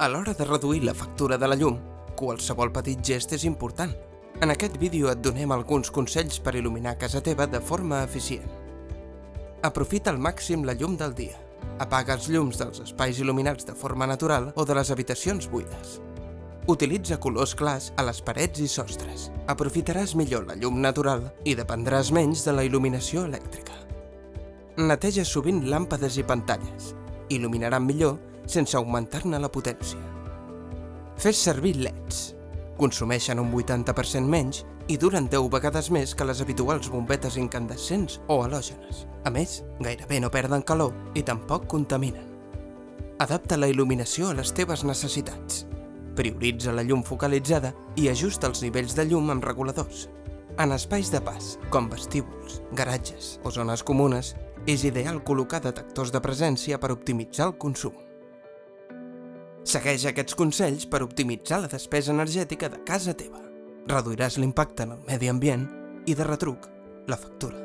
A l'hora de reduir la factura de la llum, qualsevol petit gest és important. En aquest vídeo et donem alguns consells per il·luminar casa teva de forma eficient. Aprofita al màxim la llum del dia. Apaga els llums dels espais il·luminats de forma natural o de les habitacions buides. Utilitza colors clars a les parets i sostres. Aprofitaràs millor la llum natural i dependràs menys de la il·luminació elèctrica. Neteja sovint làmpades i pantalles. Il·luminaran millor sense augmentar-ne la potència. Fes servir LEDs. Consumeixen un 80% menys i duren 10 vegades més que les habituals bombetes incandescents o halògenes. A més, gairebé no perden calor i tampoc contaminen. Adapta la il·luminació a les teves necessitats. Prioritza la llum focalitzada i ajusta els nivells de llum amb reguladors. En espais de pas, com vestíbuls, garatges o zones comunes, és ideal col·locar detectors de presència per optimitzar el consum. Segueix aquests consells per optimitzar la despesa energètica de casa teva. Reduiràs l'impacte en el medi ambient i, de retruc, la factura.